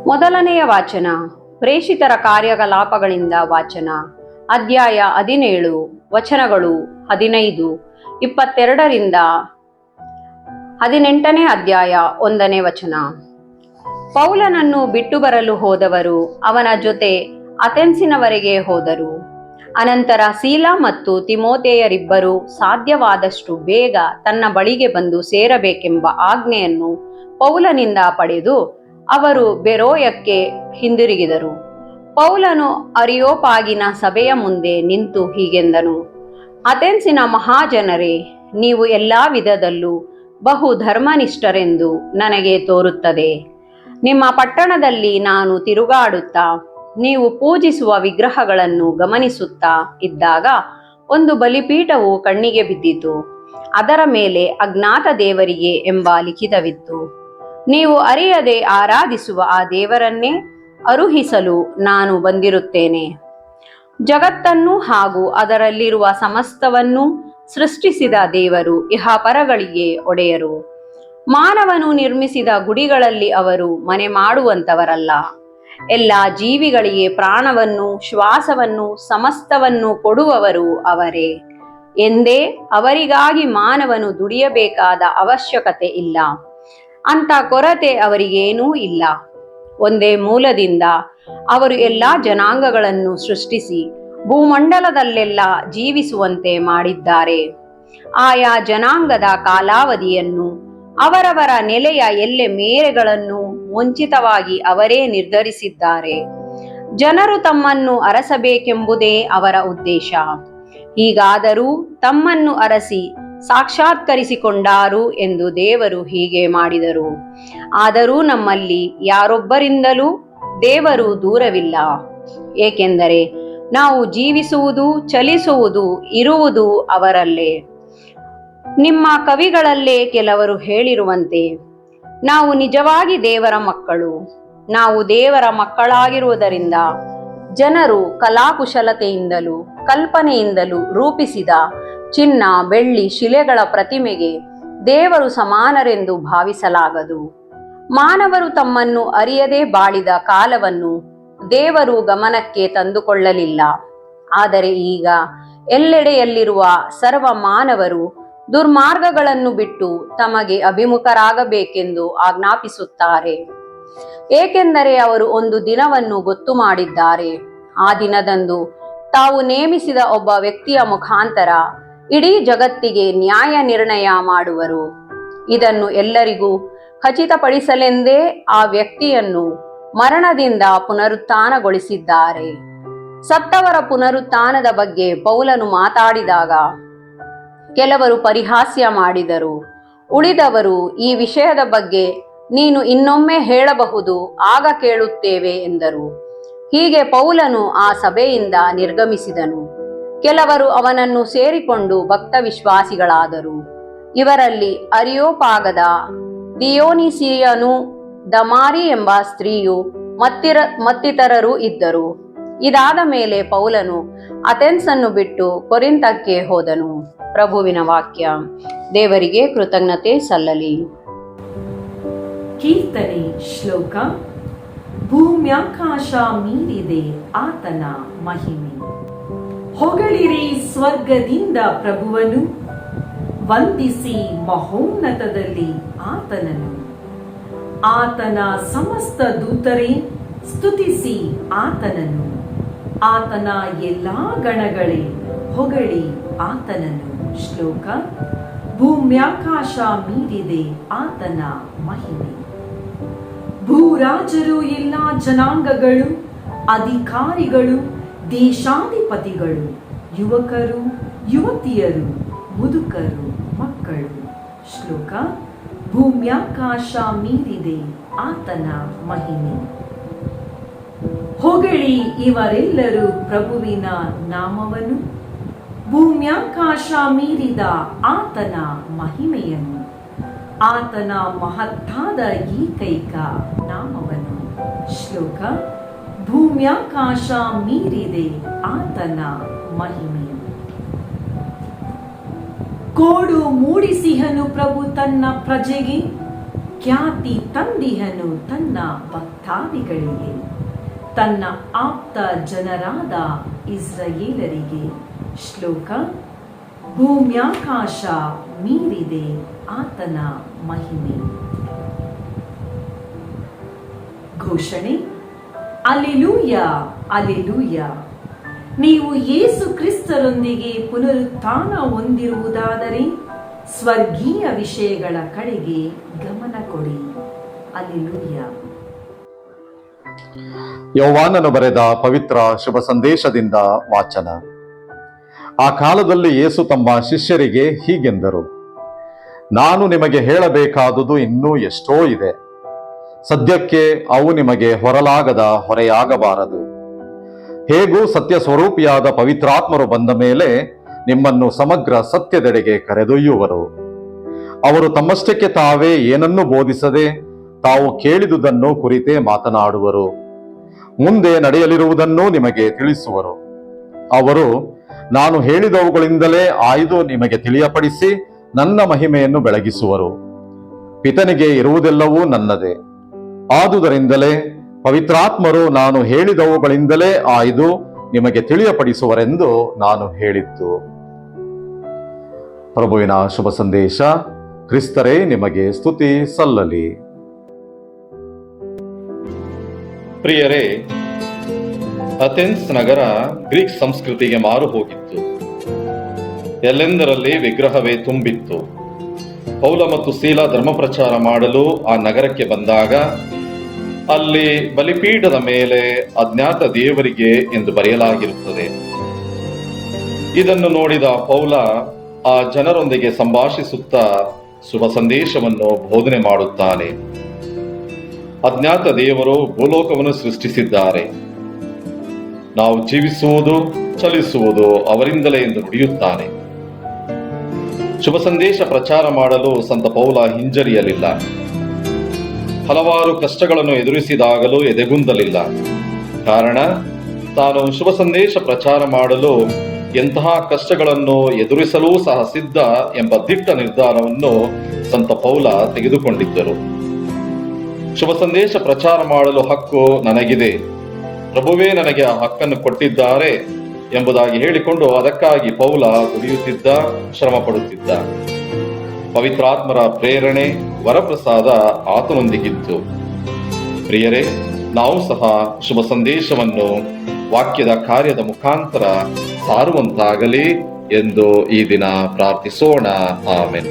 ಮೊದಲನೆಯ ವಾಚನ ಪ್ರೇಷಿತರ ಕಾರ್ಯಕಲಾಪಗಳಿಂದ ವಾಚನ. ಅಧ್ಯಾಯ 17 ವಚನಗಳು 15, 22ರಿಂದ 18ನೇ ಅಧ್ಯಾಯ 1ನೇ ವಚನ. ಪೌಲನನ್ನು ಬಿಟ್ಟು ಬರಲು ಹೋದವರು ಅವನ ಜೊತೆ ಅಥೆನ್ಸಿನವರೆಗೆ ಹೋದರು. ಅನಂತರ ಸೀಲ ಮತ್ತು ತಿಮೋಥೆಯರಿಬ್ಬರು ಸಾಧ್ಯವಾದಷ್ಟು ಬೇಗ ತನ್ನ ಬಳಿಗೆ ಬಂದು ಸೇರಬೇಕೆಂಬ ಆಜ್ಞೆಯನ್ನು ಪೌಲನಿಂದ ಪಡೆದು ಅವರು ಬೆರೋಯಕ್ಕೆ ಹಿಂದಿರುಗಿದರು. ಪೌಲನು ಅರಿಯೋಪಾಗಿನ ಸಭೆಯ ಮುಂದೆ ನಿಂತು ಹೀಗೆಂದನು: ಅಥೆನ್ಸಿನ ಮಹಾಜನರೇ, ನೀವು ಎಲ್ಲಾ ವಿಧದಲ್ಲೂ ಬಹು ಧರ್ಮನಿಷ್ಠರೆಂದು ನನಗೆ ತೋರುತ್ತದೆ. ನಿಮ್ಮ ಪಟ್ಟಣದಲ್ಲಿ ನಾನು ತಿರುಗಾಡುತ್ತಾ ನೀವು ಪೂಜಿಸುವ ವಿಗ್ರಹಗಳನ್ನು ಗಮನಿಸುತ್ತಾ ಇದ್ದಾಗ ಒಂದು ಬಲಿಪೀಠವು ಕಣ್ಣಿಗೆ ಬಿದ್ದಿತು. ಅದರ ಮೇಲೆ ಅಜ್ಞಾತ ದೇವರಿಗೆ ಎಂಬ ಲಿಖಿತವಿತ್ತು. ನೀವು ಅರಿಯದೆ ಆರಾಧಿಸುವ ಆ ದೇವರನ್ನೇ ಅರುಹಿಸಲು ನಾನು ಬಂದಿರುತ್ತೇನೆ. ಜಗತ್ತನ್ನು ಹಾಗೂ ಅದರಲ್ಲಿರುವ ಸಮಸ್ತವನ್ನು ಸೃಷ್ಟಿಸಿದ ದೇವರು ಇಹಪರಗಳಿಗೆ ಒಡೆಯರು. ಮಾನವನು ನಿರ್ಮಿಸಿದ ಗುಡಿಗಳಲ್ಲಿ ಅವರು ಮನೆ ಮಾಡುವಂತವರಲ್ಲ. ಎಲ್ಲ ಜೀವಿಗಳಿಗೆ ಪ್ರಾಣವನ್ನು, ಶ್ವಾಸವನ್ನು, ಸಮಸ್ತವನ್ನು ಕೊಡುವವರು ಅವರೇ ಎಂದೇ ಅವರಿಗಾಗಿ ಮಾನವನು ದುಡಿಯಬೇಕಾದ ಅವಶ್ಯಕತೆ ಇಲ್ಲ. ಅಂತ ಕೊರತೆ ಅವರಿಗೇನೂ ಇಲ್ಲ. ಒಂದೇ ಮೂಲದಿಂದ ಅವರು ಎಲ್ಲ ಜನಾಂಗಗಳನ್ನು ಸೃಷ್ಟಿಸಿ ಭೂಮಂಡಲದಲ್ಲೆಲ್ಲ ಜೀವಿಸುವಂತೆ ಮಾಡಿದ್ದಾರೆ. ಆಯಾ ಜನಾಂಗದ ಕಾಲಾವಧಿಯನ್ನು, ಅವರವರ ನೆಲೆಯ ಎಲ್ಲೆ ಮೇರೆಗಳನ್ನು ಮುಂಚಿತವಾಗಿ ಅವರೇ ನಿರ್ಧರಿಸಿದ್ದಾರೆ. ಜನರು ತಮ್ಮನ್ನು ಅರಸಬೇಕೆಂಬುದೇ ಅವರ ಉದ್ದೇಶ. ಹೀಗಾದರೂ ತಮ್ಮನ್ನು ಅರಸಿ ಸಾಕ್ಷಾತ್ಕರಿಸಿಕೊಂಡಾರು ಎಂದು ದೇವರು ಹೀಗೆ ಮಾಡಿದರು. ಆದರೂ ನಮ್ಮಲ್ಲಿ ಯಾರೊಬ್ಬರಿಂದಲೂ ದೇವರು ದೂರವಿಲ್ಲ. ಏಕೆಂದರೆ ನಾವು ಜೀವಿಸುವುದು, ಚಲಿಸುವುದು, ಇರುವುದು ಅವರಲ್ಲೇ. ನಿಮ್ಮ ಕವಿಗಳಲ್ಲೇ ಕೆಲವರು ಹೇಳಿರುವಂತೆ, ನಾವು ನಿಜವಾಗಿ ದೇವರ ಮಕ್ಕಳು. ನಾವು ದೇವರ ಮಕ್ಕಳಾಗಿರುವುದರಿಂದ ಜನರು ಕಲಾಕುಶಲತೆಯಿಂದಲೂ ಕಲ್ಪನೆಯಿಂದಲೂ ರೂಪಿಸಿದ ಚಿನ್ನ, ಬೆಳ್ಳಿ, ಶಿಲೆಗಳ ಪ್ರತಿಮೆಗೆ ದೇವರು ಸಮಾನರೆಂದು ಭಾವಿಸಲಾಗದು. ಮಾನವರು ತಮ್ಮನ್ನು ಅರಿಯದೆ ಬಾಳಿದ ಕಾಲವನ್ನು ದೇವರು ಗಮನಕ್ಕೆ ತಂದುಕೊಳ್ಳಲಿಲ್ಲ. ಆದರೆ ಈಗ ಎಲ್ಲೆಡೆಯಲ್ಲಿರುವ ಸರ್ವ ಮಾನವರು ದುರ್ಮಾರ್ಗಗಳನ್ನು ಬಿಟ್ಟು ತಮಗೆ ಅಭಿಮುಖರಾಗಬೇಕೆಂದು ಆಜ್ಞಾಪಿಸುತ್ತಾರೆ. ಏಕೆಂದರೆ ಅವರು ಒಂದು ದಿನವನ್ನು ಗೊತ್ತು ಮಾಡಿದ್ದಾರೆ. ಆ ದಿನದಂದು ತಾವು ನೇಮಿಸಿದ ಒಬ್ಬ ವ್ಯಕ್ತಿಯ ಮುಖಾಂತರ ಇಡೀ ಜಗತ್ತಿಗೆ ನ್ಯಾಯ ನಿರ್ಣಯ ಮಾಡುವರು. ಇದನ್ನು ಎಲ್ಲರಿಗೂ ಖಚಿತಪಡಿಸಲೆಂದೇ ಆ ವ್ಯಕ್ತಿಯನ್ನು ಮರಣದಿಂದ ಪುನರುತ್ಥಾನಗೊಳಿಸಿದ್ದಾರೆ. ಸತ್ತವರ ಪುನರುತ್ಥಾನದ ಬಗ್ಗೆ ಪೌಲನು ಮಾತಾಡಿದಾಗ ಕೆಲವರು ಪರಿಹಾಸ್ಯ ಮಾಡಿದರು. ಉಳಿದವರು, ಈ ವಿಷಯದ ಬಗ್ಗೆ ನೀನು ಇನ್ನೊಮ್ಮೆ ಹೇಳಬಹುದು, ಆಗ ಕೇಳುತ್ತೇವೆ ಎಂದರು. ಹೀಗೆ ಪೌಲನು ಆ ಸಭೆಯಿಂದ ನಿರ್ಗಮಿಸಿದನು. ಕೆಲವರು ಅವನನ್ನು ಸೇರಿಕೊಂಡು ಭಕ್ತ ವಿಶ್ವಾಸಿಗಳಾದರು. ಇವರಲ್ಲಿ ಅರಿಯೋಪಾಗದ ದಿಯೋನಿಸಿಯನು, ದಮಾರಿ ಎಂಬ ಸ್ತ್ರೀಯು ಮತ್ತಿತರರು ಇದ್ದರು. ಇದಾದ ಮೇಲೆ ಪೌಲನು ಅಥೆನ್ಸನ್ನು ಬಿಟ್ಟು ಕೊರಿಂಥಕ್ಕೆ ಹೋದನು. ಪ್ರಭುವಿನ ವಾಕ್ಯ. ದೇವರಿಗೆ ಕೃತಜ್ಞತೆ ಸಲ್ಲಲಿ. ಕೀರ್ತನೆ ಶ್ಲೋಕ. ಭೂಮ್ಯಾಕಾಶ ಮೀರಿದೆ ಆತನ ಮಹಿಮೆ. ಹೊಗಳಿರಿ ಸ್ವರ್ಗದಿಂದ ಪ್ರಭುವನು, ವಂದಿಸಿ ಮಹೋನ್ನತದಲ್ಲಿ ಆತನನ್ನು. ಆತನ ಸಮಸ್ತ ದೂತರೇ, ಸ್ತುತಿಸಿ ಆತನನ್ನು. ಆತನ ಎಲ್ಲಾ ಗಣಗಳೇ, ಹೊಗಳಿ ಆತನನ್ನು. ಶ್ಲೋಕ. ಭೂಮ್ಯಾಕಾಶ ಮೀರಿದೆ ಆತನ ಮಹಿಮೆ. ಭೂರಾಜರು, ಎಲ್ಲ ಜನಾಂಗಗಳು, ಅಧಿಕಾರಿಗಳು, ದೇಶಾಧಿಪತಿಗಳು, ಯುವಕರು, ಯುವತಿಯರು, ಮುದುಕರು, ಮಕ್ಕಳು. ಶ್ಲೋಕ. ಭೂಮ್ಯಾಕಾಶ ಮೀರಿದೆ ಆತನ ಮಹಿಮೆ. ಹೊಗಳಿ ಇವರೆಲ್ಲರೂ ಪ್ರಭುವಿನ ನಾಮವನ್ನು, ಭೂಮ್ಯಾಕಾಶ ಮೀರಿದ ಆತನ ಮಹಿಮೆಯನ್ನು, ಆತನ ಮಹತ್ತಾದ ಏಕೈಕ ನಾಮವನ್ನು. ಶ್ಲೋಕ. ಭೂಮ್ಯಾಕಾಶ ಮೀರಿದೆ ಆತನ ಮಹಿಮೆ. ಕೋಡು ಮೂಡಿಸಿಹನು ಪ್ರಭು ತನ್ನ ಪ್ರಜೆಗೆ, ಖ್ಯಾತಿ ತಂದಿಹನು ತನ್ನ ಭಕ್ತಾದಿಗಳಿಗೆ, ತನ್ನ ಆಪ್ತ ಜನರಾದ ಇಸ್ರಾಯೇಲರಿಗೆ. ಶ್ಲೋಕ: ಭೂಮ್ಯಾಕಾಶ ಮೀರಿದೆ ಆತನ ಮಹಿಮೆ. ಘೋಷಣೆ: ಅಲ್ಲೆಲೂಯ, ಅಲ್ಲೆಲೂಯ. ನೀವು ಯೇಸು ಕ್ರಿಸ್ತರೊಂದಿಗೆ ಪುನರುತ್ಥಾನ ಹೊಂದಿರುವುದಾದರೆ ಸ್ವರ್ಗೀಯ ವಿಷಯಗಳ ಕಡೆಗೆ ಗಮನ ಕೊಡಿ. ಅಲ್ಲೆಲೂಯ. ಯೋವಾನನು ಬರೆದ ಪವಿತ್ರ ಶುಭ ಸಂದೇಶದಿಂದ ವಾಚನ. ಆ ಕಾಲದಲ್ಲಿ ಯೇಸು ತಮ್ಮ ಶಿಷ್ಯರಿಗೆ ಹೀಗೆಂದರು: ನಾನು ನಿಮಗೆ ಹೇಳಬೇಕಾದುದು ಇನ್ನೂ ಎಷ್ಟೋ ಇದೆ. ಸದ್ಯಕ್ಕೆ ಅವು ನಿಮಗೆ ಹೊರಲಾಗದ ಹೊರೆಯಾಗಬಾರದು. ಹೇಗೂ ಸತ್ಯ ಸ್ವರೂಪಿಯಾದ ಪವಿತ್ರಾತ್ಮರು ಬಂದ ಮೇಲೆ ನಿಮ್ಮನ್ನು ಸಮಗ್ರ ಸತ್ಯದೆಡೆಗೆ ಕರೆದೊಯ್ಯುವರು. ಅವರು ತಮ್ಮಷ್ಟಕ್ಕೆ ತಾವೇ ಏನನ್ನೂ ಬೋಧಿಸದೆ ತಾವು ಕೇಳಿದುದನ್ನು ಕುರಿತೇ ಮಾತನಾಡುವರು. ಮುಂದೆ ನಡೆಯಲಿರುವುದನ್ನು ನಿಮಗೆ ತಿಳಿಸುವರು. ಅವರು ನಾನು ಹೇಳಿದವುಗಳಿಂದಲೇ ಆಯ್ದು ನಿಮಗೆ ತಿಳಿಯಪಡಿಸಿ ನನ್ನ ಮಹಿಮೆಯನ್ನು ಬೆಳಗಿಸುವರು. ಪಿತನಿಗೆ ಇರುವುದೆಲ್ಲವೂ ನನ್ನದೇ. ಆದುದರಿಂದಲೇ ಪವಿತ್ರಾತ್ಮರು ನಾನು ಹೇಳಿದವುಗಳಿಂದಲೇ ಆಯ್ದು ನಿಮಗೆ ತಿಳಿಯಪಡಿಸುವರೆಂದು ನಾನು ಹೇಳಿದ್ದು. ಪ್ರಭುವಿನ ಶುಭ ಸಂದೇಶ. ಕ್ರಿಸ್ತರೇ ನಿಮಗೆ ಸ್ತುತಿ ಸಲ್ಲಲಿ. ಪ್ರಿಯರೇ, ಅಥೆನ್ಸ್ ನಗರ ಗ್ರೀಕ್ ಸಂಸ್ಕೃತಿಗೆ ಮಾರು ಹೋಗಿತ್ತು. ಎಲ್ಲೆಂದರಲ್ಲಿ ವಿಗ್ರಹವೇ ತುಂಬಿತ್ತು. ಪೌಲ ಮತ್ತು ಸೀಲ ಧರ್ಮ ಪ್ರಚಾರ ಮಾಡಲು ಆ ನಗರಕ್ಕೆ ಬಂದಾಗ ಅಲ್ಲಿ ಬಲಿಪೀಠದ ಮೇಲೆ ಅಜ್ಞಾತ ದೇವರಿಗೆ ಎಂದು ಬರೆಯಲಾಗಿರುತ್ತದೆ. ಇದನ್ನು ನೋಡಿದ ಪೌಲ ಆ ಜನರೊಂದಿಗೆ ಸಂಭಾಷಿಸುತ್ತಾ ಶುಭ ಸಂದೇಶವನ್ನು ಬೋಧನೆ ಮಾಡುತ್ತಾನೆ. ಅಜ್ಞಾತ ದೇವರು ಭೂಲೋಕವನ್ನು ಸೃಷ್ಟಿಸಿದ್ದಾರೆ. ನಾವು ಜೀವಿಸುವುದು, ಚಲಿಸುವುದು ಅವರಿಂದಲೇ ಎಂದು ನುಡಿಯುತ್ತಾನೆ. ಶುಭ ಸಂದೇಶ ಪ್ರಚಾರ ಮಾಡಲು ಸಂತ ಪೌಲ ಹಿಂಜರಿಯಲಿಲ್ಲ. ಹಲವಾರು ಕಷ್ಟಗಳನ್ನು ಎದುರಿಸಿದಾಗಲೂ ಎದೆಗುಂದಲಿಲ್ಲ. ಕಾರಣ, ತಾನು ಶುಭ ಸಂದೇಶ ಪ್ರಚಾರ ಮಾಡಲು ಎಂತಹ ಕಷ್ಟಗಳನ್ನು ಎದುರಿಸಲೂ ಸಹ ಸಿದ್ಧ ಎಂಬ ದಿಟ್ಟ ನಿರ್ಧಾರವನ್ನು ಸಂತ ಪೌಲ ತೆಗೆದುಕೊಂಡಿದ್ದರು. ಶುಭ ಸಂದೇಶ ಪ್ರಚಾರ ಮಾಡಲು ಹಕ್ಕು ನನಗಿದೆ, ಪ್ರಭುವೇ ನನಗೆ ಆ ಹಕ್ಕನ್ನು ಕೊಟ್ಟಿದ್ದಾರೆ ಎಂಬುದಾಗಿ ಹೇಳಿಕೊಂಡು ಅದಕ್ಕಾಗಿ ಪೌಲ ದುಡಿಯುತ್ತಿದ್ದ, ಶ್ರಮ ಪಡುತ್ತಿದ್ದ. ಪವಿತ್ರಾತ್ಮರ ಪ್ರೇರಣೆ, ವರಪ್ರಸಾದ ಆತನೊಂದಿಗಿತ್ತು. ಪ್ರಿಯರೇ, ನಾವು ಸಹ ಶುಭ ಸಂದೇಶವನ್ನು ವಾಕ್ಯದ ಕಾರ್ಯದ ಮುಖಾಂತರ ಸಾರುವಂತಾಗಲಿ ಎಂದು ಈ ದಿನ ಪ್ರಾರ್ಥಿಸೋಣ. ಆಮೆನ್.